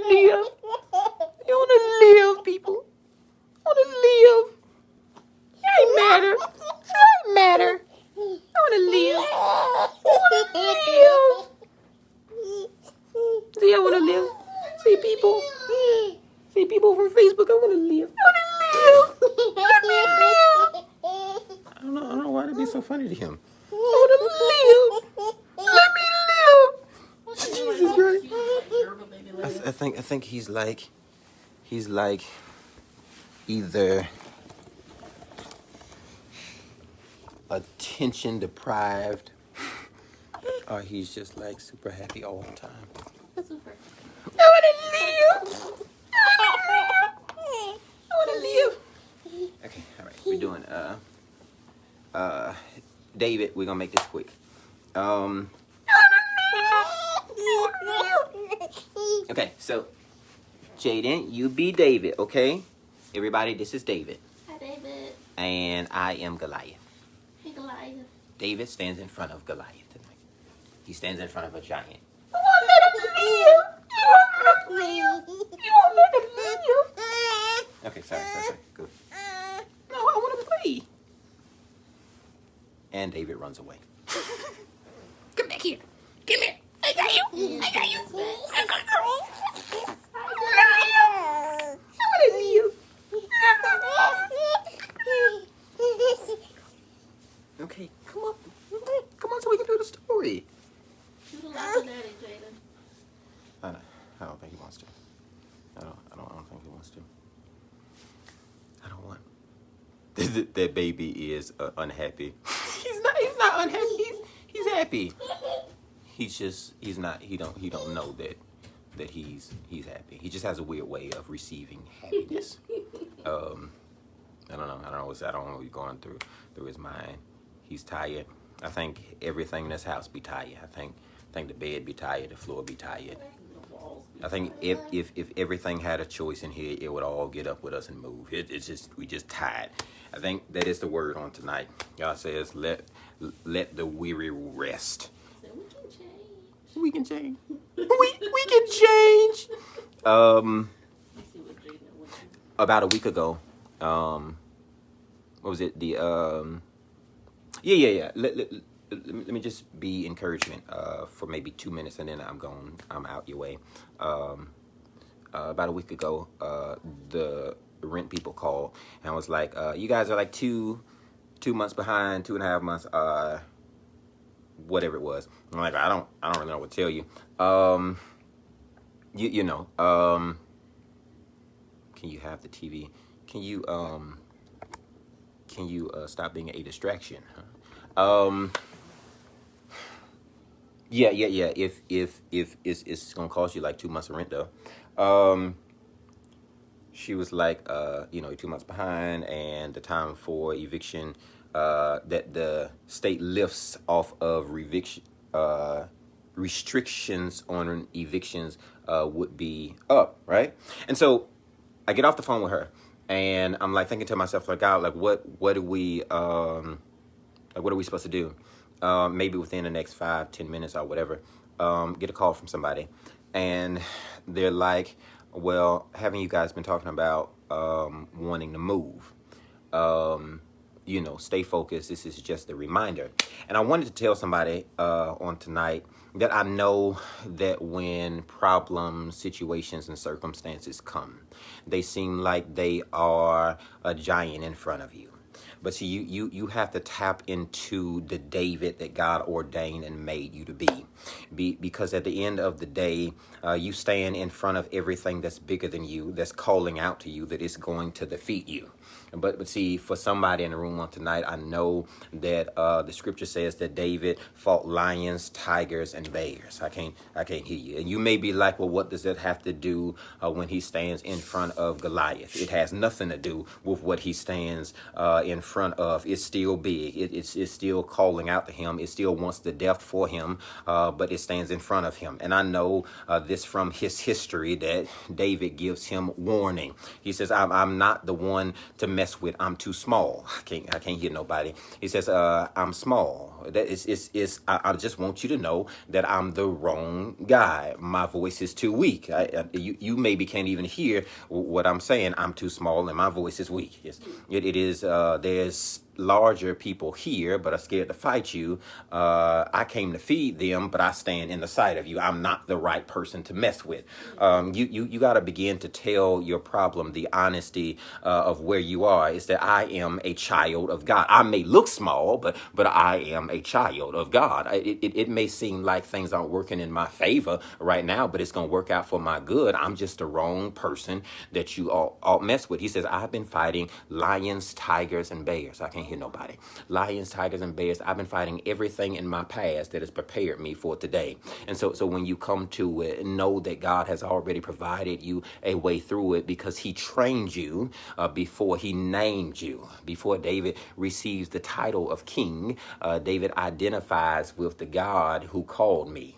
live. You want to live, people. I want to live. It ain't matter. It ain't matter. I want to live. I want to live. See, I want to live. See, people. See, people from Facebook, I want to live. I want to live. Let me live. I don't know why that'd be so funny to him. I want to live. Let me live. Jesus Christ. I think he's like either attention deprived or he's just like super happy all the time. Super. I want to live. I want to live. Okay, all right. We're doing David. We're gonna make this quick. Okay, so Jaden, you be David, okay? Everybody, this is David. Hi, David. And I am Goliath. Hey, Goliath. David stands in front of Goliath tonight. He stands in front of a giant. You won't let him live. You won't let him live. You won't let him live. Okay, sorry. Good. No, I want to play. And David runs away. Come back here. Come here. I got you. I got you. I got you. I want to live. Okay, come on. Come on so we can do the story. You don't like your daddy, Jaden. I don't think he wants to. I don't think he wants to. I don't want. That baby is unhappy. He's not unhappy. He's happy. He's not. He don't know that he's happy. He just has a weird way of receiving happiness. I don't know. I don't know what he's going through his mind. He's tired. I think everything in this house be tired. I think the bed be tired. The floor be tired. I think if everything had a choice in here, it would all get up with us and move. We just tired. I think that is the word on tonight. God says, let the weary rest. We can change. We can change. About a week ago, what was it? Yeah. Let me just be encouragement for maybe 2 minutes, and then I'm out your way. About a week ago, the rent people called and was like, "You guys are like 2 months behind, 2.5 months, whatever it was." I'm like, I don't really know what to tell you. You know, can you have the TV? Can you stop being a distraction? Yeah. If it's gonna cost you like 2 months of rent though. She was like, 2 months behind, and the time for eviction that the state lifts off of restrictions on evictions would be up, right? And so I get off the phone with her, and I'm like thinking to myself, like, God, like what are we supposed to do? Maybe within the next 5-10 minutes or whatever, get a call from somebody, and they're like, well, haven't you guys been talking about wanting to move? Stay focused. This is just a reminder. And I wanted to tell somebody on tonight that I know that when problems, situations, and circumstances come, they seem like they are a giant in front of you. But see, you have to tap into the David that God ordained and made you to be. Because at the end of the day, you stand in front of everything that's bigger than you, that's calling out to you, that is going to defeat you. But see, for somebody in the room on tonight, I know that the scripture says that David fought lions, tigers, and bears. I can't hear you. And you may be like, well, what does that have to do when he stands in front of Goliath? It has nothing to do with what he stands in front of. It's still big. It's still calling out to him. It still wants the death for him. but it stands in front of him. And I know this from his history that David gives him warning. He says, I'm not the one to mess with. I'm too small. I can't hear nobody. He says, I'm small. That is I just want you to know that I'm the wrong guy. My voice is too weak. You maybe can't even hear what I'm saying. I'm too small and my voice is weak. Yes, it is. There's larger people here, but are scared to fight you. I came to feed them, but I stand in the sight of you. I'm not the right person to mess with. You got to begin to tell your problem the honesty of where you are. Is that I am a child of God. I may look small, but I am a child of God. It may seem like things aren't working in my favor right now, but it's going to work out for my good. I'm just the wrong person that you all mess with. He says, I've been fighting lions, tigers, and bears. I can't hear nobody. Lions, tigers, and bears. I've been fighting everything in my past that has prepared me for today. And so when you come to it, know that God has already provided you a way through it because he trained you before he named you. Before David receives the title of king, David identifies with the God who called me.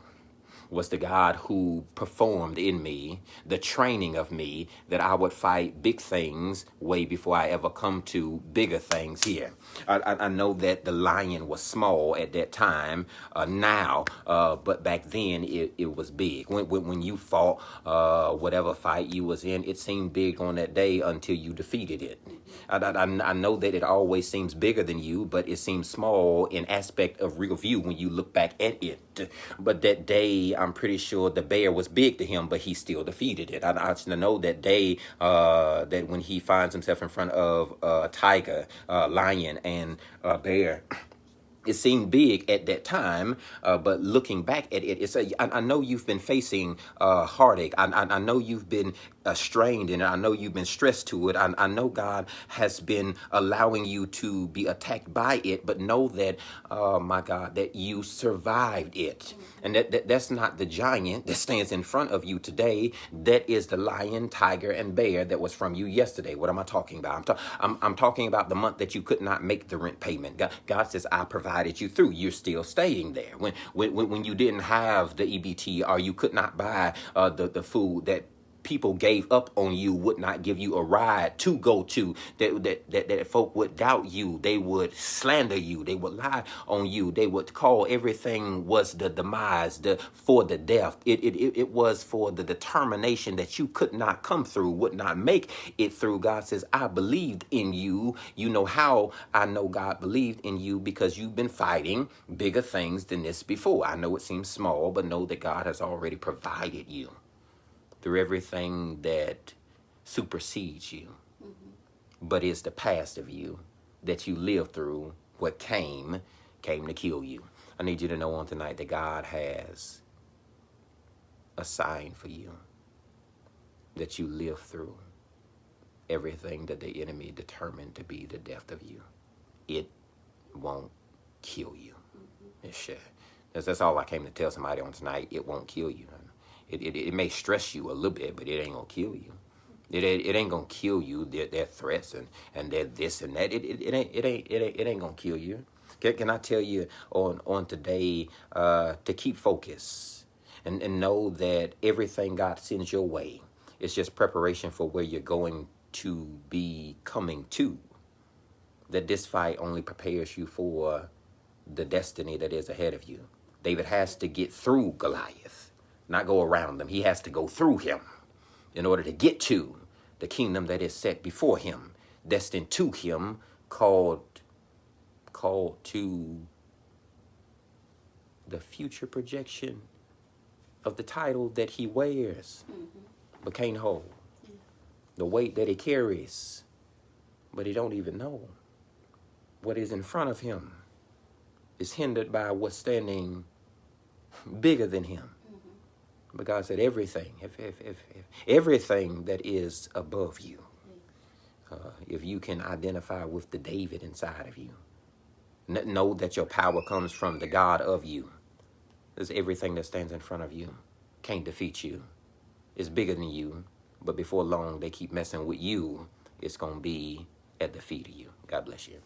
Was the God who performed in me, the training of me, that I would fight big things way before I ever come to bigger things here. I know that the lion was small at that time now, but back then it was big. When you fought whatever fight you was in, it seemed big on that day until you defeated it. I know that it always seems bigger than you, but it seems small in aspect of real view when you look back at it. But that day, I'm pretty sure the bear was big to him, but he still defeated it. I know that day that when he finds himself in front of a tiger, lion, and bear, it seemed big at that time, but looking back at it, I know you've been facing heartache. I know you've been strained and I know you've been stressed to it. I know God has been allowing you to be attacked by it, but know that, my God, that you survived it. And that's not the giant that stands in front of you today. That is the lion, tiger, and bear that was from you yesterday. What am I talking about? I'm talking about the month that you could not make the rent payment. God says, I provided you through. You're still staying there. When you didn't have the EBT or you could not buy the food that people gave up on you, would not give you a ride to go to, that folk would doubt you, they would slander you, they would lie on you, they would call everything was the demise, for the death. It was for the determination that you could not come through, would not make it through. God says, I believed in you. You know how I know God believed in you? Because you've been fighting bigger things than this before. I know it seems small, but know that God has already provided you through everything that supersedes you, but is the past of you that you lived through. What came to kill you. I need you to know on tonight that God has a sign for you, that you lived through everything that the enemy determined to be the death of you. It won't kill you. That's all I came to tell somebody on tonight. It won't kill you. It may stress you a little bit, but it ain't gonna kill you. It ain't gonna kill you. Their threats and their this and that. It ain't gonna kill you. Can I tell you on today to keep focus and know that everything God sends your way is just preparation for where you're going to be coming to. That this fight only prepares you for the destiny that is ahead of you. David has to get through Goliath, not go around them. He has to go through him in order to get to the kingdom that is set before him, destined to him, called to the future projection of the title that he wears, but can't hold. The weight that he carries, but he don't even know. What is in front of him is hindered by what's standing bigger than him. But God said everything, if everything that is above you, if you can identify with the David inside of you, know that your power comes from the God of you. There's everything that stands in front of you can't defeat you. It's bigger than you, but before long they keep messing with you. It's going to be at the feet of you. God bless you.